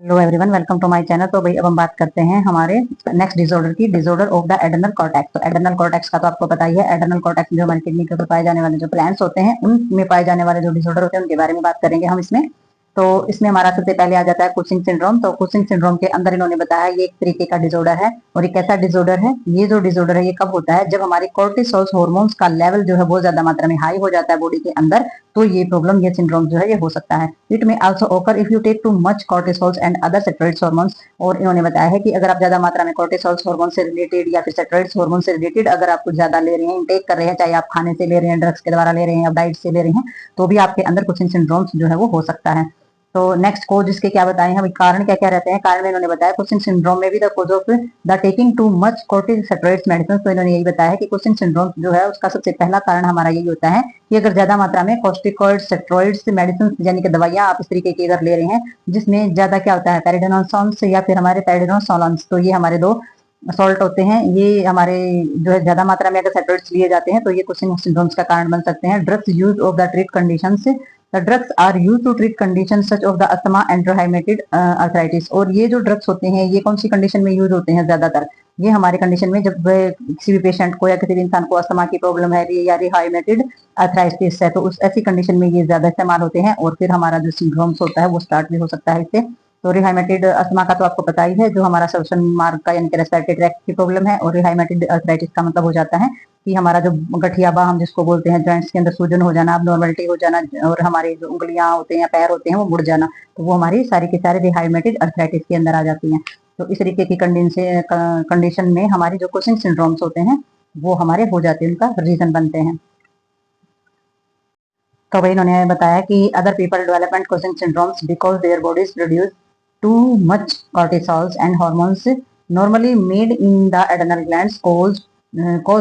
Hello everyone, welcome to my channel. तो भाई अब हम बात करते हैं हमारे नेक्स्ट डिसऑर्डर की, disorder of the adrenal cortex. तो एड्रेनल कॉर्टेक्स का तो आपको पता ही है। एड्रेनल कॉर्टेक्स जो हमारी किडनी के ऊपर पाए जाने वाले जो प्लांट्स होते हैं, उनमें पाए जाने वाले जो डिसऑर्डर होते हैं उनके बारे में बात करेंगे हम इसमें। तो इसमें हमारा सबसे पहले आ जाता है कुशिंग सिंड्रोम। तो कुशिंग सिंड्रोम के अंदर इन्होंने बताया ये एक तरीके का डिसऑर्डर है। और ये कैसा डिसऑर्डर है? ये जो डिसऑर्डर है ये कब होता है? जब हमारे कोर्टिसोल हार्मोन्स का लेवल जो है बहुत ज्यादा मात्रा में हाई हो जाता है बॉडी के अंदर, तो ये प्रॉब्लम, ये सिंड्रोम जो है ये हो सकता है। इट में also occur if you take too much cortisols and other steroid hormones. और इन्होंने बताया है कि अगर आप ज्यादा मात्रा में कोर्टिसोल हार्मोन से रिलेटेड या फिर स्टेरॉइड हार्मोन से रिलेटेड अगर आप कुछ ज्यादा ले रहे हैं, इनटेक कर रहे हैं, चाहे आप खाने से ले रहे हैं, ड्रग्स के द्वारा ले रहे हैं या डाइट से ले रहे हैं, तो भी आपके अंदर कुछ सिंड्रोम्स जो है वो हो सकता है। तो नेक्स्ट कोज इसके क्या बताएं हम, कारण क्या क्या रहते हैं? कारण इन्होंने बताया कुशिंग सिंड्रोम में भी the cause of the taking too much corticosteroids medicine. तो इन्होंने यही बताया है कि कुशिंग सिंड्रोम जो है उसका सबसे पहला कारण हमारा यही होता है कि अगर ज्यादा मात्रा में कोर्टिकोइड स्टेरॉइड्स मेडिसिन यानी कि दवाइयां आप इस तरीके की अगर ले रहे हैं जिसमें ज्यादा क्या होता है, पेरिडोनोसोन्स या फिर हमारे पेरिडोनोसोलन्स, तो ये हमारे दो सॉल्ट होते हैं, ये हमारे जो है ज्यादा मात्रा में अगर स्टेरॉइड्स लिए जाते हैं तो ये कुशिंग सिंड्रोम्स का कारण बन सकते हैं। Drugs use of the treat conditions, The drugs are used to treat conditions such of the asthma and rheumatoid arthritis। और ये जो ड्रग्स होते हैं ये कौन सी कंडीशन में यूज होते हैं ज्यादातर? ये हमारे कंडीशन में जब किसी भी पेशेंट को या किसी भी इंसान को अस्थमा की प्रॉब्लम है या रिहाइमेटेड अर्थराइटिस है, तो उस ऐसी कंडीशन में ये ज्यादा इस्तेमाल होते हैं। और फिर हमारा जो सिंड्रोम्स होता है वो स्टार्ट भी हो सकता है इससे। तो रिहाइमेटेड अस्थमा का तो आपको पता ही है, जो हमारा श्वसन मार्ग का यानी कि रेस्पिरेटरी ट्रैक्ट की प्रॉब्लम है। और रिहाइमेटेड अर्थराइटिस का मतलब हो जाता है कि हमारा जो गठियाबा हम जिसको बोलते हैं, जॉइंट्स के अंदर सूजन हो जाना, अबनॉर्मलिटी हो जाना, और हमारी जो उंगलियां होते हैं या पैर होते हैं वो मुड़ जाना, तो वो हमारी सारी की सारी रिहाइमेटेड अर्थराइटिस के अंदर आ जाती हैं। तो इस तरीके की कंडीशन में हमारी जो कुशिंग सिंड्रोम्स होते हैं वो हमारे हो जाते हैं, उनका रीजन बनते हैं। तो भाई इन्होंने बताया कि other people development Cushing syndromes because their bodies produce too much cortisols and hormones normally made in the adrenal glands cause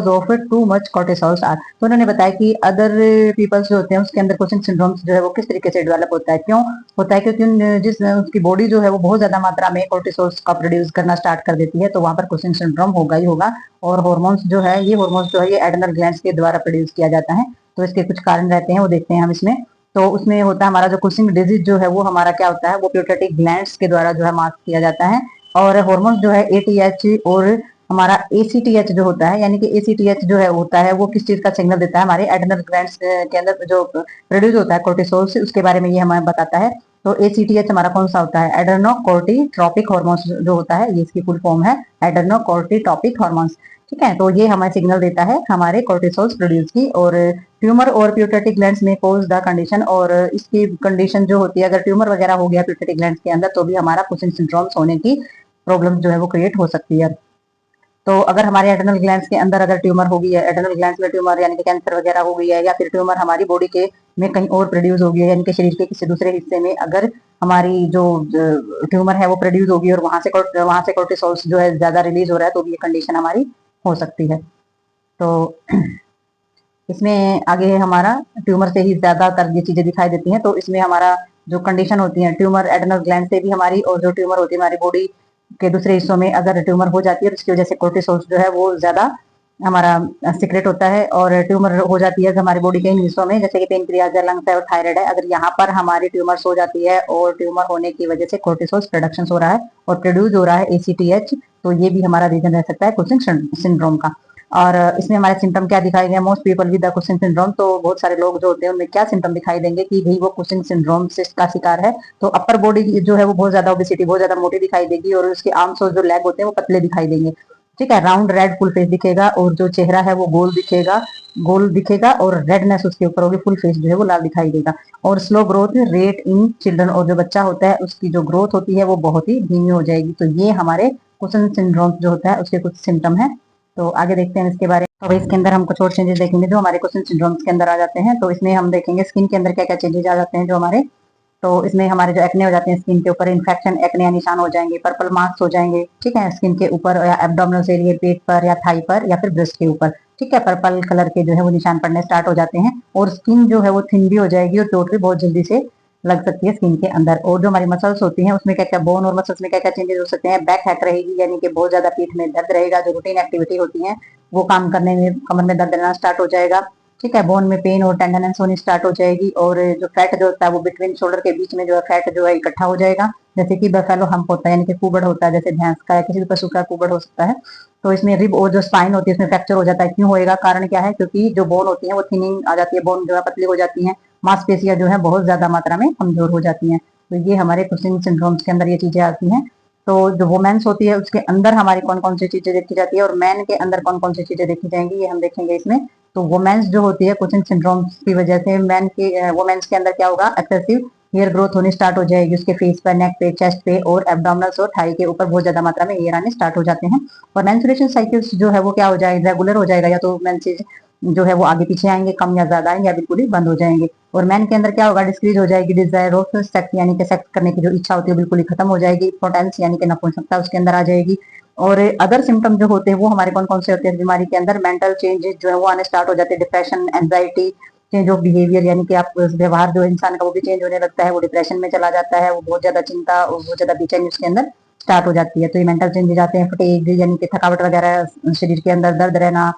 of too much cortisols are। तो उन्होंने बताया कि अदर पीपल्स जो होते हैं उसके अंदर कुशिंग सिंड्रोम्स जो है वो किस तरीके से डेवलप होता है, क्यों होता है? क्योंकि जिस उसकी बॉडी जो है वो बहुत ज्यादा मात्रा में कोर्टिसोल्स का प्रोड्यूस करना स्टार्ट कर देती है, तो वहां पर कुशिंग सिंड्रोम होगा ही होगा। और हार्मोन्स जो है ये एड्रेनल ग्लैंड्स के द्वारा प्रोड्यूस किया जाता है। तो इसके कुछ कारण रहते हैं, वो देखते हैं हम इसमें। तो उसमें होता है हमारा जो कुशिंग डिजीज जो है वो हमारा क्या होता है, वो प्यूटरेटिक ग्लैंड्स के द्वारा जो है मास्क किया जाता है। और हार्मोन जो है एटीएच और हमारा एसीटीएच जो होता है, यानी कि एसीटीएच जो है होता है वो किस चीज का सिग्नल देता है? हमारे एड्रेनल ग्लैंड्स के अंदर जो प्रोड्यूस होता है कोर्टिसोल से, उसके बारे में ये हमें बताता है। तो एसीटीएच हमारा कौन सा होता है? एड्रेनोकोर्टिट्रोपिक हार्मोन्स जो होता है, ये इसकी फुल फॉर्म है एड्रेनोकोर्टिट्रोपिक हार्मोन्स। ठीक है, तो ये हमें सिग्नल देता है हमारे कोर्टिसोल्स प्रोड्यूस की। और ट्यूमर और प्यूटरेटिक ग्लैंड्स में कोज द कंडीशन, और इसकी कंडीशन जो होती है अगर ट्यूमर वगैरह हो गया प्यूटरेटिक ग्लैंड्स के अंदर तो भी हमारा कुशिंग सिंड्रोम्स होने की प्रॉब्लम जो है वो क्रिएट हो सकती है। तो अगर हमारे एड्रेनल ग्लैंड्स के अंदर अगर ट्यूमर हो गई है, एड्रेनल ग्लैंड्स में ट्यूमर यानी कि कैंसर वगैरह हो गई है, या फिर ट्यूमर हमारी बॉडी के में कहीं और प्रोड्यूस हो गई है, यानी कि शरीर के किसी दूसरे हिस्से में अगर हमारी जो ट्यूमर है वो प्रोड्यूस होगी और वहां से कोर्टिसोल्स जो है ज्यादा रिलीज हो रहा है, तो भी ये कंडीशन हमारी हो सकती है। तो इसमें आगे हमारा ट्यूमर से ही ज्यादातर ये चीजें दिखाई देती हैं। तो इसमें हमारा जो कंडीशन होती है ट्यूमर एड्रेनल ग्लैंड से भी हमारी, और जो ट्यूमर होती है हमारी बॉडी के दूसरे हिस्सों में अगर ट्यूमर हो जाती है तो इसकी वजह से कोर्टिसोल जो है वो ज्यादा हमारा सिक्रेट होता है। और ट्यूमर हो जाती है हमारी बॉडी के इन हिस्सों में, जैसे कि पेनक्रियाज है, लंग्स है और थायराइड है। अगर यहाँ पर हमारी ट्यूमर्स हो जाती है और ट्यूमर होने की वजह से कोर्टिसोल प्रोडक्शन हो रहा है और प्रोड्यूस हो रहा है एसीटीएच, तो ये भी हमारा रीजन रह सकता है कुशिंग सिंड्रोम का। और इसमें हमारे सिम्टम क्या दिखाई गए? Most people with the Cushing syndrome, तो बहुत सारे लोग जो होते हैं उनमें क्या सिम्टम दिखाई देंगे कि भाई वो कुशिंग सिंड्रोम से का शिकार है। तो अपर बॉडी जो है वो बहुत ज्यादा ओबेसिटी, बहुत ज्यादा मोटी दिखाई देगी, और उसके आर्म्स और जो लेग होते हैं वो पतले दिखाई देंगे। ठीक है, राउंड रेड फुल फेस दिखेगा, और जो चेहरा है वो गोल दिखेगा, और रेडनेस उसके ऊपर होगी, फुल फेस जो है वो लाल दिखाई देगा। और slow growth rate in children, और जो बच्चा होता है उसकी जो ग्रोथ होती है वो बहुत ही धीमी हो जाएगी। तो ये हमारे कुशिंग सिंड्रोम जो होता है उसके कुछ सिम्टम है। तो आगे देखते हैं इसके बारे में। तो इसके अंदर हम कुछ और चेंजेस देखेंगे जो हमारे कुशिंग सिंड्रोम्स के अंदर आ जाते हैं। तो इसमें हम देखेंगे स्किन के अंदर क्या क्या चेंजेस आ जाते हैं जो हमारे। तो इसमें हमारे जो एक्ने हो जाते हैं स्किन के ऊपर, इन्फेक्शन एक्ने या निशान हो जाएंगे, पर्पल मार्क्स हो जाएंगे। ठीक है, स्किन के ऊपर या एब्डोमिनल एरिया, पेट पर या थाई पर या फिर ब्रेस्ट के ऊपर। ठीक है, पर्पल कलर के जो है वो निशान पड़ने स्टार्ट हो जाते हैं। और स्किन जो है वो थिन भी हो जाएगी और चोट भी बहुत जल्दी से लग सकती है स्किन के अंदर। और जो हमारी मसल्स होती हैं उसमें क्या क्या बोन और मसल्स में क्या क्या चेंजेस हो सकते हैं? बैक हैक रहेगी, यानी कि बहुत ज्यादा पीठ में दर्द रहेगा, जो रूटीन एक्टिविटी होती है वो काम करने में कमर में दर्द रहना स्टार्ट हो जाएगा। ठीक है। बोन में पेन और टेंडनेंस होनी स्टार्ट हो जाएगी, और जो फैट जो होता है वो बिटवीन शोल्डर के बीच में जो है फैट जो है इकट्ठा हो जाएगा, जैसे कि बफेलो हम्प होता है यानी कि कुबड़ होता है, जैसे भैंस का या किसी भी पशु का कुबड़ हो सकता है। तो इसमें रिब और जो स्पाइन होती है उसमें फ्रैक्चर हो जाता है। क्यों होएगा? कारण क्या है? क्योंकि जो बोन होती है वो थिनिंग आ जाती है, बोन जो है पतली हो जाती है, मांसपेशियां जो है बहुत ज्यादा मात्रा में कमजोर हो जाती हैं। तो ये हमारे कुशिंग सिंड्रोम्स के अंदर ये चीजें आती हैं। तो जो वुमेन्स होती है उसके अंदर हमारी कौन कौन सी चीजें देखी जाती है और मैन के अंदर कौन कौन सी चीजें देखी जाएंगी, ये हम देखेंगे इसमें। तो वुमेन्स जो होती है कुशिंग सिंड्रोम्स की वजह से मैन की वुमेन्स के अंदर क्या होगा? एक्सेसिव हेयर ग्रोथ होनी स्टार्ट हो जाएगी, उसके फेस पर, नेक पे, चेस्ट पे और एब्डोमिनल्स और थाई के ऊपर बहुत ज्यादा मात्रा में हेयर आने स्टार्ट हो जाते हैं। और मेंस्ट्रुएशन साइकिल्स जो है वो क्या हो जाएगा? रेगुलर हो जाएगा, या तो मेंसेस जो है वो आगे पीछे आएंगे, कम या ज्यादा आएंगे, या बिल्कुल ही बंद हो जाएंगे। और मैन के अंदर क्या होगा? डिक्रीज हो जाएगी डिजायर ऑफ सेक्स, यानी कि सेक्स करने की जो इच्छा होती है बिल्कुल ही खत्म हो जाएगी। पोटेंस यानी कि नपुंसकता उसके अंदर आ जाएगी। और अदर सिम्टम जो होते हैं वो हमारे कौन कौन से होते हैं बीमारी के अंदर? मेंटल चेंजेस जो है वो आने स्टार्ट हो जाते हैं, depression, anxiety, change of behaviour, यानी कि आप व्यवहार जो इंसान का वो भी चेंज होने लगता है, वो डिप्रेशन में चला जाता है, वो बहुत ज्यादा चिंता और बहुत ज्यादा बेचैनी उसके अंदर स्टार्ट हो जाती है। तो ये मेंटल चेंजेस आते हैं, फटीग यानी कि थकावट वगैरह, शरीर के अंदर दर्द रहना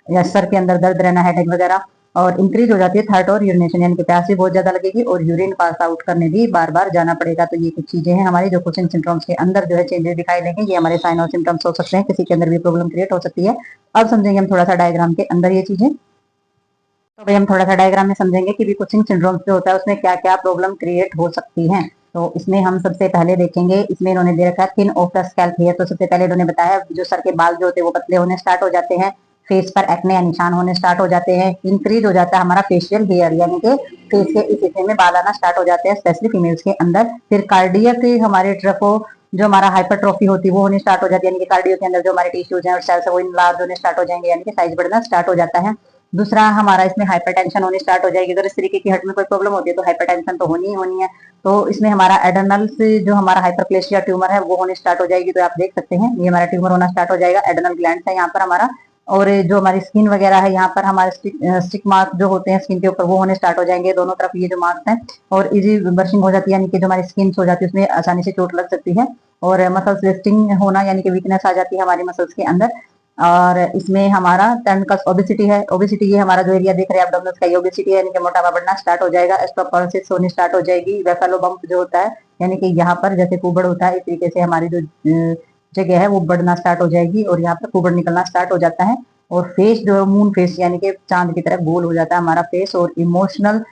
या सर के अंदर दर्द रहना, हेडेक वगैरह। और इंक्रीज हो जाती है थर्ड और यूरिनेशन, यानी कि प्यास भी बहुत ज्यादा लगेगी और यूरिन पास आउट करने भी बार बार जाना पड़ेगा। तो ये कुछ चीजें हैं हमारी जो कुशिंग सिंड्रोम्स के अंदर जो है चेंजेस दिखाई देंगे। ये हमारे साइन और सिम्टम्स हो सकते हैं, किसी के अंदर भी प्रॉब्लम क्रिएट हो सकती है। अब समझेंगे हम थोड़ा सा डायग्राम के अंदर ये चीजें। तो भाई हम थोड़ा सा डायग्राम में समझेंगे कि भी कुशिंग सिंड्रोम जो होता है उसमें क्या क्या प्रॉब्लम क्रिएट हो सकती है। तो इसमें हम सबसे पहले देखेंगे, इसमें इन्होंने दे रखा है thin of the scalp hair. तो सबसे पहले इन्होंने बताया जो सर के बाल जो होते हैं वो पतले होने स्टार्ट हो जाते हैं, फेस पर एक्ने या निशान होने स्टार्ट हो जाते हैं, इंक्रीज हो जाता है हमारा फेशियल हेयर, यानी कि फेस के इस हिस्से में बाल आना स्टार्ट हो जाते हैं स्पेशली फीमेल्स के अंदर। फिर कार्डियक हमारे ट्रफो जो हमारा हाइपरट्रॉफी होती है वो होनी स्टार्ट हो जाती है, यानी कि कार्डियो के अंदर जो हमारे टिश्यूज हैं और सेल्स है वो इनलार्ज होने स्टार्ट हो जाएंगे, यानी कि साइज बढ़ना स्टार्ट हो जाता है। दूसरा हमारा इसमें हाइपरटेंशन होनी स्टार्ट हो जाएगी। अगर इस तरीके की हर्ट में कोई प्रॉब्लम होती है तो हाइपरटेंशन तो होनी ही होनी है। तो इसमें हमारा एडर्नल से जो हमारा हाइपरप्लेशिया ट्यूमर है वो होने स्टार्ट हो जाएगी। तो आप देख सकते हैं ये हमारा ट्यूमर होना स्टार्ट हो जाएगा, एडर्नल ग्लैंड है यहाँ पर हमारा। और जो हमारी स्किन वगैरह है यहाँ पर हमारे स्टिक मार्क जो होते हैं स्किन के ऊपर वो होने स्टार्ट हो जाएंगे दोनों तरफ, ये जो मार्क्स हैं। और इजी बर्शिंग हो जाती है, यानी कि जो हमारी स्किन हो जाती है उसमें आसानी से चोट लग सकती है। और मसल्स वेस्टिंग होना, यानी कि वीकनेस आ जाती है हमारी मसल्स के अंदर। और इसमें हमारा टर्न का ओबेसिटी है। ओबेसिटी ये हमारा जो एरिया देख रहे हैं एब्डोमिनल्स का, ये ओबेसिटी है, यानी कि मोटापा बढ़ना स्टार्ट हो जाएगा। एस्ट्रोपोरोसिस होनी स्टार्ट हो जाएगी। बेफेलो बम्प जो होता है, यानी कि यहाँ पर जैसे कुबड़ होता है इस तरीके से हमारी जो जगह है वो बढ़ना स्टार्ट हो जाएगी और यहाँ पर कुबड़ निकलना स्टार्ट हो जाता है। और फेस जो है मून फेस, यानी कि चांद की तरह गोल हो जाता है हमारा फेस। और इमोशनल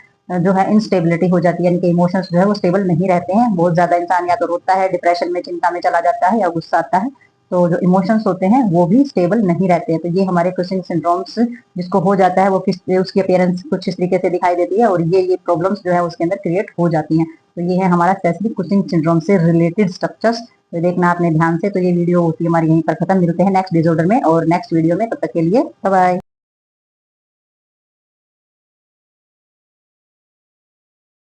जो है इंस्टेबिलिटी हो जाती है, यानी कि इमोशंस जो है वो स्टेबल नहीं रहते हैं। बहुत ज्यादा इंसान या तो रोता है, डिप्रेशन में, चिंता में चला जाता है, या गुस्सा आता है। तो जो इमोशंस होते हैं वो भी स्टेबल नहीं रहते हैं। तो ये हमारे कुशिंग सिंड्रोम्स जिसको हो जाता है वो किस उसकी अपीयरेंस कुछ इस तरीके से दिखाई देती है, और ये प्रॉब्लम्स जो है उसके अंदर क्रिएट हो जाती हैं। तो ये है हमारा स्पेसिफिक कुशिंग सिंड्रोम से रिलेटेड स्ट्रक्चर्स। तो देखना आपने ध्यान से। तो ये वीडियो होती है हमारी यहीं पर खत्म। मिलते हैं नेक्स्ट डिसऑर्डर में और नेक्स्ट वीडियो में, तब तक के लिए बाय बाय।